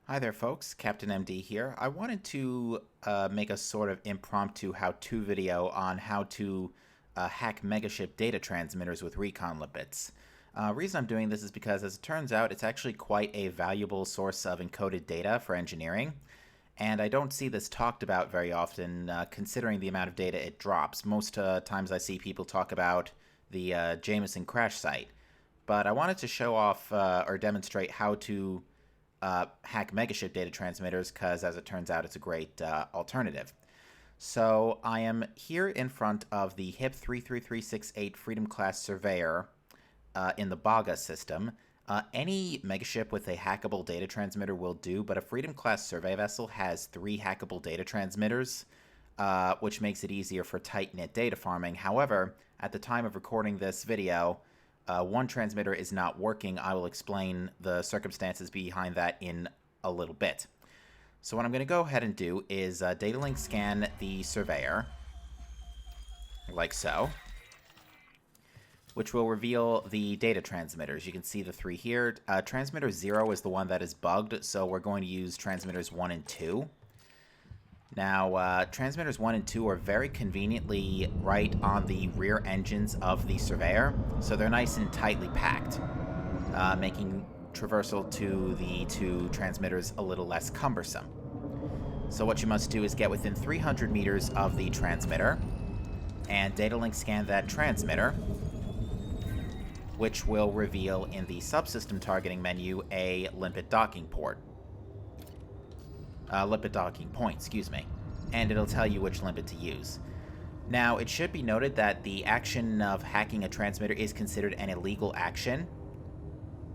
Hi there folks, Captain MD here. I wanted to make a sort of impromptu how-to video on how to hack Megaship Data Transmitters with recon limpets. Reason I'm doing this is because, as it turns out, it's actually quite a valuable source of encoded data for engineering, and I don't see this talked about very often considering the amount of data it drops. Most times I see people talk about the Jameson crash site, but I wanted to show off or demonstrate how to hack Megaship Data Transmitters because, as it turns out, it's a great alternative. So I am here in front of the HIP 33368 Freedom Class Surveyor in the Baga system. Any Megaship with a hackable data transmitter will do, but a Freedom Class survey vessel has 3 hackable data transmitters, which makes it easier for tight-knit data farming. However, at the time of recording this video, one transmitter is not working. I will explain the circumstances behind that in a little bit. So what I'm going to go ahead and do is data link scan the surveyor, like so, which will reveal the data transmitters. You can see the 3 here. Transmitter 0 is the one that is bugged, so we're going to use transmitters 1 and 2. Now, transmitters 1 and 2 are very conveniently right on the rear engines of the Surveyor, so they're nice and tightly packed, making traversal to the 2 transmitters a little less cumbersome. So what you must do is get within 300 meters of the transmitter, and data link scan that transmitter, which will reveal in the subsystem targeting menu a limpet docking port. Limpet docking point, excuse me, and it'll tell you which limpet to use. Now, it should be noted that the action of hacking a transmitter is considered an illegal action,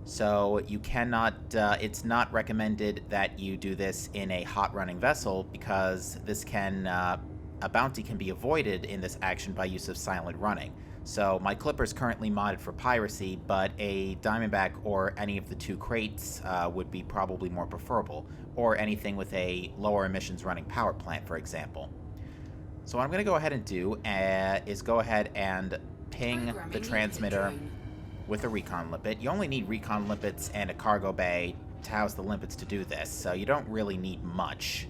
so you cannot, it's not recommended that you do this in a hot running vessel, because this can, a bounty can be avoided in this action by use of silent running. So my Clipper is currently modded for piracy, but a Diamondback or any of the 2 crates would be probably more preferable, or anything with a lower emissions running power plant, for example. So what I'm going to go ahead and do is go ahead and ping the transmitter with a recon limpet. You only need recon limpets and a cargo bay to house the limpets to do this, so you don't really need much.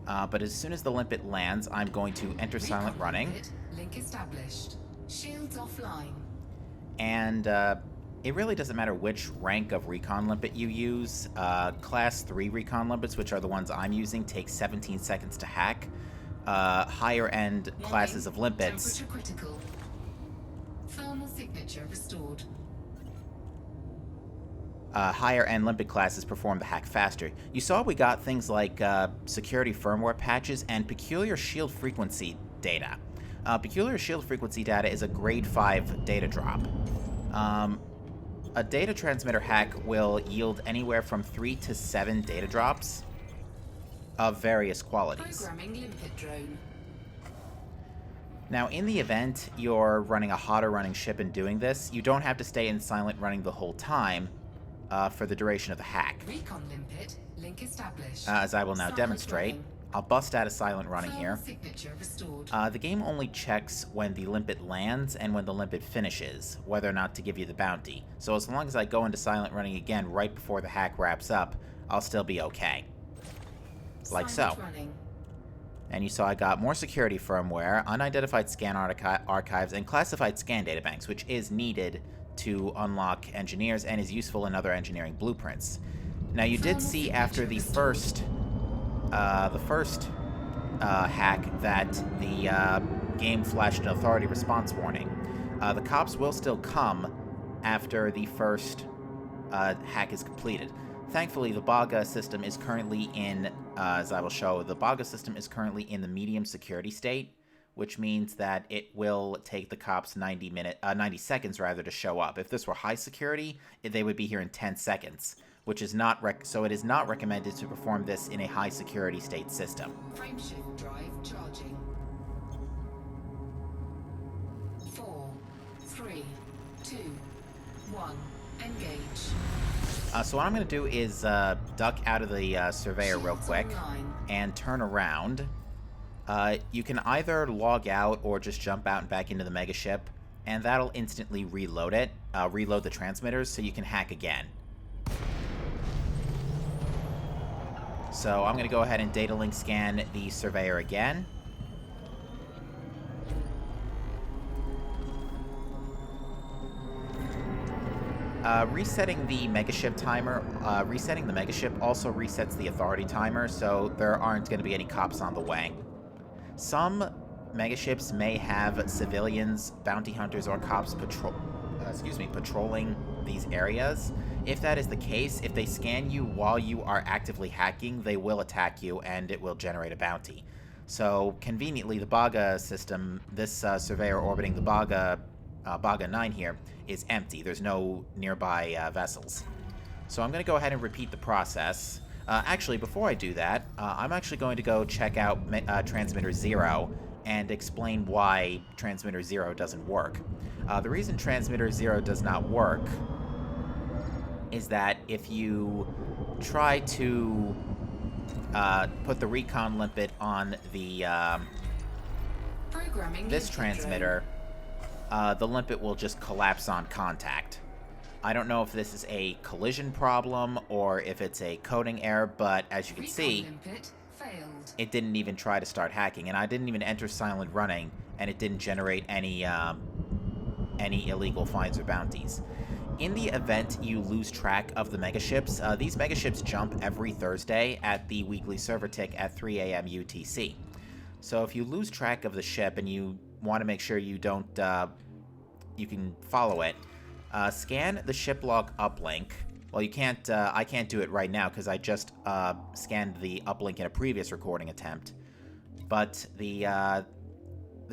But as soon as the limpet lands, I'm going to enter silent running. Link established. Shields offline. And it really doesn't matter which rank of recon limpet you use. Class 3 recon limpets, which are the ones I'm using, take 17 seconds to hack. Higher end classes of limpets. Temperature critical. Thermal signature restored. Higher end limpet classes perform the hack faster. You saw we got things like security firmware patches and peculiar shield frequency data. Peculiar shield frequency data is a grade 5 data drop. A data transmitter hack will yield anywhere from 3 to 7 data drops of various qualities. Programming limpet drone. Now, in the event you're running a hotter running ship and doing this, you don't have to stay in silent running the whole time for the duration of the hack. Recon limpet. Link established. As I will now Silent demonstrate. running. I'll bust out of silent running Thermal here. signature restored. The game only checks when the limpet lands and when the limpet finishes, whether or not to give you the bounty. So as long as I go into silent running again right before the hack wraps up, I'll still be okay. Like so. Silent running. And you saw I got more security firmware, unidentified scan archives, and classified scan databanks, which is needed to unlock engineers and is useful in other engineering blueprints. Now, you did see after the first hack that the game flashed an authority response warning. The cops will still come after the first hack is completed. Thankfully, the Baga system is currently in, as I will show, the Baga system is currently in the medium security state, which means that it will take the cops 90 seconds rather to show up. If this were high security, they would be here in 10 seconds. Which is not so it is not recommended to perform this in a high security state system. Frameshift drive charging. 4, 3, 2, 1. Engage. So what I'm going to do is duck out of the surveyor real quick and turn around. You can either log out or just jump out and back into the Megaship, and that'll instantly reload it, reload the transmitters, so you can hack again. So I'm going to go ahead and data link scan the surveyor again. Resetting the Megaship timer, resetting the Megaship also resets the authority timer, so there aren't going to be any cops on the way. Some Megaships may have civilians, bounty hunters, or cops patrolling these areas. If that is the case, if they scan you while you are actively hacking, they will attack you and it will generate a bounty. So, conveniently, the Baga system, this surveyor orbiting the Baga 9 here, is empty. There's no nearby vessels. So I'm going to go ahead and repeat the process. Actually, before I do that, I'm actually going to go check out Transmitter 0 and explain why Transmitter 0 doesn't work. The reason Transmitter 0 does not work is that if you try to put the recon limpet on the this transmitter, the limpet will just collapse on contact. I don't know if this is a collision problem or if it's a coding error, but as you can see, it didn't even try to start hacking, and I didn't even enter silent running, and it didn't generate any illegal fines or bounties. In the event you lose track of the Megaships, these Megaships jump every Thursday at the weekly server tick at 3 a.m. UTC. So if you lose track of the ship and you want to make sure you don't, you can follow it, scan the ship log uplink. Well, you can't, I can't do it right now because I just scanned the uplink in a previous recording attempt. But the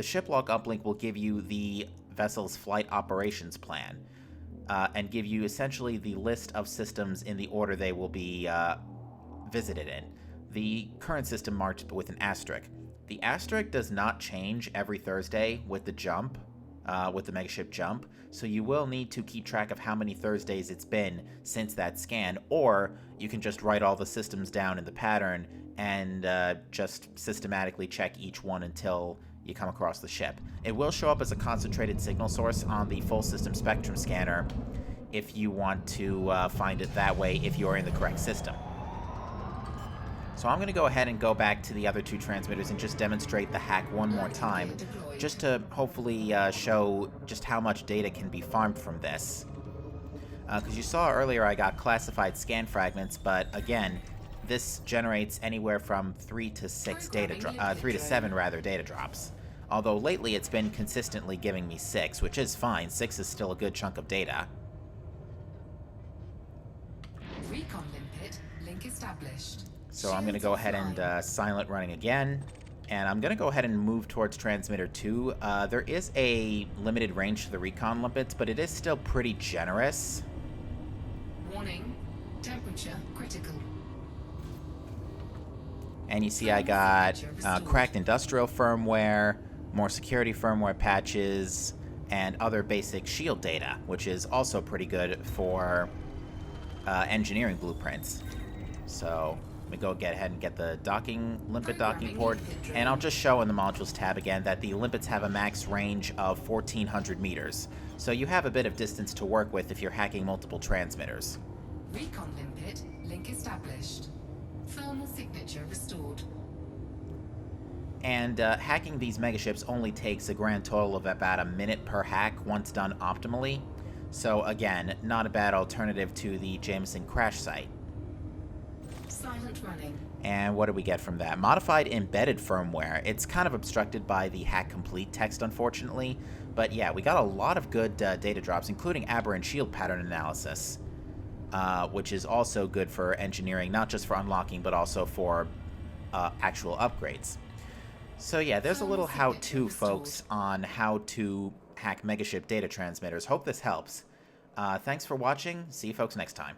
ship log uplink will give you the vessel's flight operations plan and give you essentially the list of systems in the order they will be visited in. The current system marked with an asterisk. The asterisk does not change every Thursday with the jump, with the Megaship jump, so you will need to keep track of how many Thursdays it's been since that scan, or you can just write all the systems down in the pattern and just systematically check each one until you come across the ship. It will show up as a concentrated signal source on the full system spectrum scanner if you want to find it that way if you're in the correct system. So I'm going to go ahead and go back to the other two transmitters and just demonstrate the hack one more time, just to hopefully show just how much data can be farmed from this. Because you saw earlier I got classified scan fragments, but again, this generates anywhere from 3 to 6 3 to 7 rather data drops. Although lately it's been consistently giving me 6, which is fine. 6 is still a good chunk of data. Recon limpet link established. So I'm going to go ahead and silent running again, and I'm going to go ahead and move towards Transmitter 2. There is a limited range to the recon limpets, but it is still pretty generous. Warning, temperature critical. And you see I got cracked industrial firmware, more security firmware patches, and other basic shield data, which is also pretty good for engineering blueprints. So let me go ahead and get the limpet docking port, and I'll just show in the modules tab again that the limpets have a max range of 1,400 meters. So you have a bit of distance to work with if you're hacking multiple transmitters. Recon limpet link established. Thermal signature restored. And hacking these megaships only takes a grand total of about a minute per hack once done optimally. So again, not a bad alternative to the Jameson crash site. Silent running. And what do we get from that? Modified embedded firmware. It's kind of obstructed by the hack complete text, unfortunately. But yeah, we got a lot of good data drops, including aberrant shield pattern analysis, which is also good for engineering, not just for unlocking, but also for actual upgrades. So yeah, there's a little how-to, folks, on how to hack Megaship data transmitters. Hope this helps. Thanks for watching. See you folks next time.